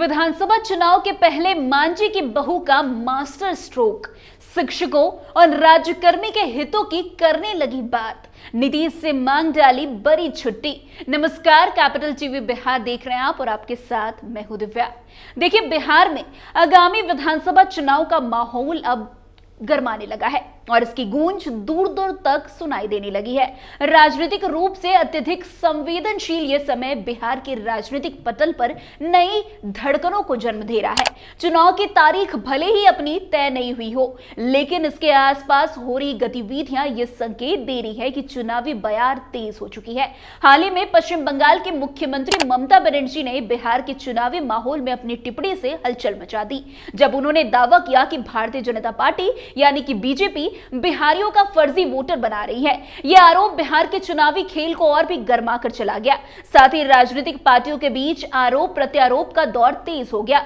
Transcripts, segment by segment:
विधानसभा चुनाव के पहले मांझी की बहू का मास्टर स्ट्रोक, शिक्षकों और राज्यकर्मी के हितों की करने लगी बात, नीतीश से मांग डाली बड़ी छुट्टी। नमस्कार, कैपिटल टीवी बिहार देख रहे हैं आप और आपके साथ मैं हूं दिव्या। देखिए, बिहार में आगामी विधानसभा चुनाव का माहौल अब गरमाने लगा है और इसकी गूंज दूर दूर तक सुनाई देने लगी है। राजनीतिक रूप से अत्यधिक संवेदनशील ये समय बिहार के राजनीतिक पटल पर नई धड़कनों को जन्म दे रहा है। चुनाव की तारीख भले ही अपनी तय नहीं हुई हो, लेकिन इसके आसपास हो रही गतिविधियां ये संकेत दे रही है कि चुनावी बयार तेज हो चुकी है। हाल ही में पश्चिम बंगाल के मुख्यमंत्री ममता बनर्जी ने बिहार के चुनावी माहौल में अपनी टिप्पणी से हलचल मचा दी, जब उन्होंने दावा किया कि भारतीय जनता पार्टी यानी कि बीजेपी बिहारियों का फर्जी वोटर बना रही है। यह आरोप बिहार के चुनावी खेल को और भी गर्मा कर चला गया। साथ ही राजनीतिक पार्टियों के बीच आरोप प्रत्यारोप का दौर तेज हो गया।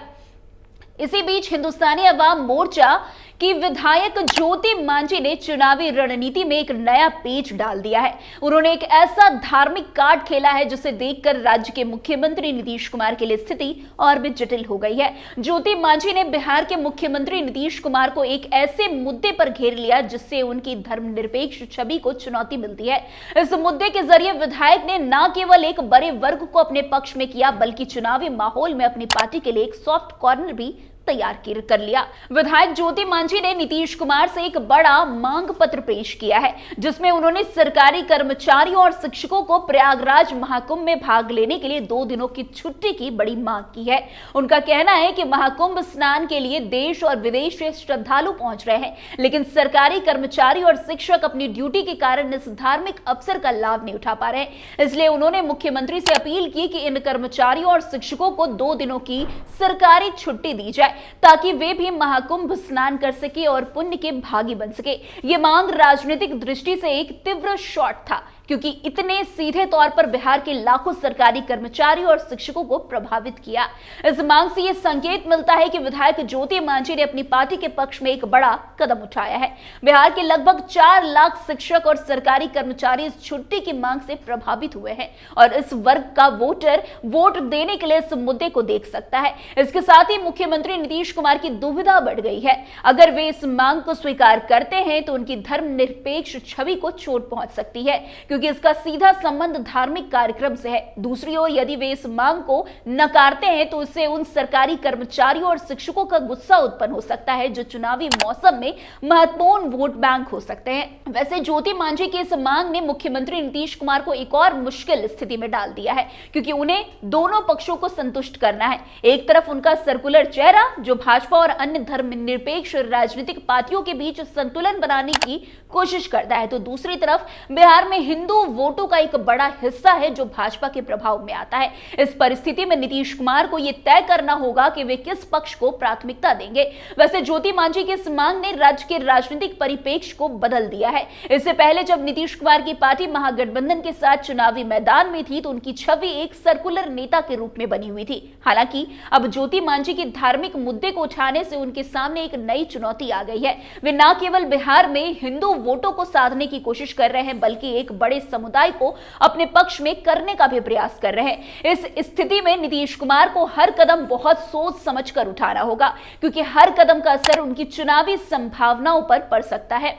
इसी बीच हिंदुस्तानी अवाम मोर्चा की विधायक ज्योति मांझी ने चुनावी रणनीति में एक नया पेच डाल दिया है। उन्होंने एक ऐसा धार्मिक कार्ड खेला है जिसे देखकर राज्य के मुख्यमंत्री नीतीश कुमार के लिए स्थिति और भी जटिल हो गई है। ज्योति मांझी ने बिहार के मुख्यमंत्री नीतीश कुमार को एक ऐसे मुद्दे पर घेर लिया जिससे उनकी धर्मनिरपेक्ष छवि को चुनौती मिलती है। इस मुद्दे के जरिए विधायक ने न केवल एक बड़े वर्ग को अपने पक्ष में किया, बल्कि चुनावी माहौल में अपनी पार्टी के लिए एक सॉफ्ट कॉर्नर भी तैयार कर लिया। विधायक ज्योति मांझी ने नीतीश कुमार से एक बड़ा मांग पत्र पेश किया है, जिसमें उन्होंने सरकारी कर्मचारियों और शिक्षकों को प्रयागराज महाकुंभ में भाग लेने के लिए 2 दिनों की छुट्टी की बड़ी मांग की है। उनका कहना है कि महाकुंभ स्नान के लिए देश और विदेश से श्रद्धालु पहुंच रहे हैं, लेकिन सरकारी कर्मचारी और शिक्षक अपनी ड्यूटी के कारण इस धार्मिक अवसर का लाभ नहीं उठा पा रहे हैं। इसलिए उन्होंने मुख्यमंत्री से अपील की कि इन कर्मचारियों और शिक्षकों को 2 दिनों की सरकारी छुट्टी दी जाए, ताकि वे भी महाकुंभ स्नान कर सके और पुण्य के भागी बन सके। ये मांग राजनीतिक दृष्टि से एक तीव्र शॉट था, क्योंकि इतने सीधे तौर पर बिहार के लाखों सरकारी कर्मचारियों और शिक्षकों को प्रभावित किया। इस मांग से यह संकेत मिलता है कि विधायक ज्योति मांझी ने अपनी पार्टी के पक्ष में एक बड़ा कदम उठाया है। बिहार के लगभग 4 लाख शिक्षक और सरकारी कर्मचारी इस छुट्टी की मांग से प्रभावित हुए हैं और इस वर्ग का वोटर वोट देने के लिए इस मुद्दे को देख सकता है। इसके साथ ही मुख्यमंत्री नीतीश कुमार की दुविधा बढ़ गई है। अगर वे इस मांग को स्वीकार करते हैं तो उनकी धर्मनिरपेक्ष छवि को चोट पहुंच सकती है, क्योंकि इसका सीधा संबंध धार्मिक कार्यक्रम से है। दूसरी ओर यदि वे इस मांग को नकारते हैं तो इससे उन सरकारी कर्मचारियों और शिक्षकों का गुस्सा उत्पन्न हो सकता है, जो चुनावी मौसम में महत्वपूर्ण वोट बैंक हो सकते हैं। वैसे ज्योति मांझी की इस मांग ने मुख्यमंत्री नीतीश कुमार को एक और मुश्किल स्थिति में डाल दिया है, क्योंकि उन्हें दोनों पक्षों को संतुष्ट करना है। एक तरफ उनका सर्कुलर चेहरा, जो भाजपा और अन्य धर्मनिरपेक्ष राजनीतिक पार्टियों के बीच संतुलन बनाने की कोशिश करता है, तो दूसरी तरफ बिहार में हिंदू वोटों का एक बड़ा हिस्सा है जो भाजपा के प्रभाव में आता है। इस परिस्थिति में नीतीश कुमार को यह तय करना होगा कि वे किस पक्ष को प्राथमिकता देंगे। वैसे ज्योति मांझी की इस मांग ने राज्य के राजनीतिक परिप्रेक्ष्य को बदल दिया है। इससे पहले जब नीतीश कुमार की पार्टी महागठबंधन के साथ चुनावी मैदान में थी तो उनकी छवि एक सर्कुलर नेता के रूप में बनी हुई थी। हालांकि अब ज्योति मांझी की धार्मिक मुद्दे को उठाने से उनके सामने एक नई चुनौती आ गई है। वे न केवल बिहार में हिंदू वोटों को साधने की कोशिश कर रहे हैं, बल्कि एक बड़े समुदाय को अपने पक्ष में करने का भी प्रयास कर रहे हैं। इस स्थिति में नीतीश कुमार को हर कदम बहुत सोच समझकर उठाना होगा, क्योंकि हर कदम का असर उनकी चुनावी संभावनाओं पर पड़ सकता है।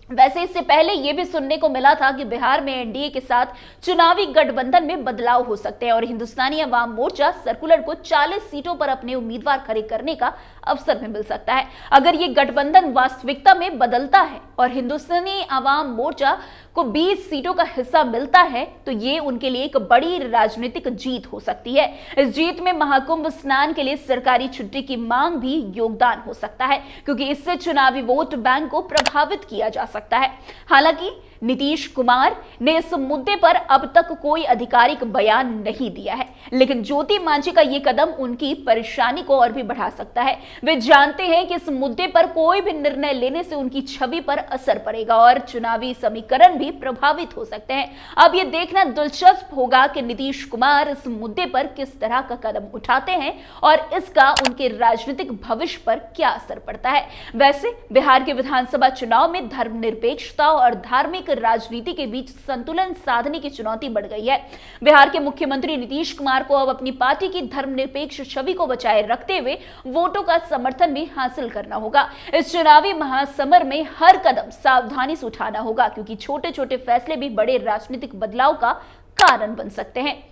वैसे इससे पहले यह भी सुनने को मिला था कि बिहार में एनडीए के साथ चुनावी गठबंधन में बदलाव हो सकते हैं और हिंदुस्तानी अवाम मोर्चा सर्कुलर को 40 सीटों पर अपने उम्मीदवार खड़े करने का अवसर में मिल सकता है। अगर ये गठबंधन वास्तविकता में बदलता है और हिंदुस्तानी अवाम मोर्चा को 20 सीटों का हिस्सा मिलता है तो ये उनके लिए एक बड़ी राजनीतिक जीत हो सकती है। इस जीत में महाकुंभ स्नान के लिए सरकारी छुट्टी की मांग भी योगदान हो सकता है, क्योंकि इससे चुनावी वोट बैंक को प्रभावित किया जा सकता है। हालांकि नीतीश कुमार ने इस मुद्दे पर अब तक कोई आधिकारिक बयान नहीं दिया है, लेकिन ज्योति मांझी का यह कदम उनकी परेशानी को और भी बढ़ा सकता है। वे जानते हैं कि इस मुद्दे पर कोई भी निर्णय लेने से उनकी छवि पर असर पड़ेगा और चुनावी समीकरण भी प्रभावित हो सकते हैं। अब ये देखना दिलचस्प होगा कि नीतीश कुमार इस मुद्दे पर किस तरह का कदम उठाते हैं और इसका उनके राजनीतिक भविष्य पर क्या असर पड़ता है। वैसे बिहार के विधानसभा चुनाव में धर्मनिरपेक्षता और धार्मिक राजनीति के बीच संतुलन साधने की चुनौती बढ़ गई है। बिहार के मुख्यमंत्री नीतीश कुमार को अब अपनी पार्टी की धर्मनिरपेक्ष छवि को बचाए रखते हुए वोटों का समर्थन भी हासिल करना होगा। इस चुनावी महासमर में हर कदम सावधानी से उठाना होगा, क्योंकि छोटे छोटे फैसले भी बड़े राजनीतिक बदलाव का कारण बन सकते हैं।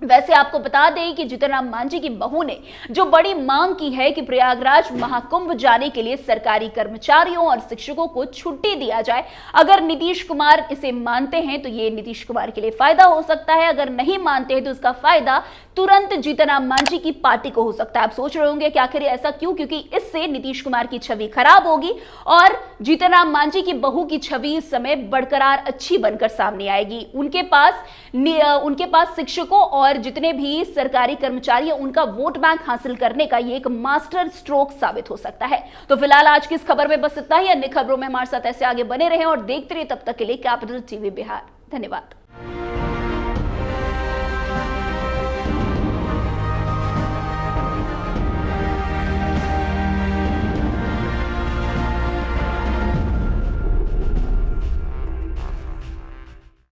वैसे आपको बता दें कि जीतनराम मांझी की बहू ने जो बड़ी मांग की है कि प्रयागराज महाकुंभ जाने के लिए सरकारी कर्मचारियों और शिक्षकों को छुट्टी दिया जाए। अगर नीतीश कुमार इसे मानते हैं तो ये नीतीश कुमार के लिए फायदा हो सकता है, अगर नहीं मानते हैं तो इसका फायदा तुरंत जीतनराम मांझी की पार्टी को हो सकता है। आप सोच रहे होंगे कि आखिर ऐसा क्यों, क्योंकि इससे नीतीश कुमार की छवि खराब होगी और जीतनराम मांझी की बहू की छवि इस समय बढ़कर अच्छी बनकर सामने आएगी। उनके पास शिक्षकों और जितने भी सरकारी कर्मचारी हैं उनका वोट बैंक हासिल करने का ये एक मास्टर स्ट्रोक साबित हो सकता है। तो फिलहाल आज की इस खबर में बस इतना ही। अन्य खबरों में हमारे साथ ऐसे आगे बने रहें और देखते रहिए। तब तक के लिए कैपिटल टीवी बिहार। धन्यवाद।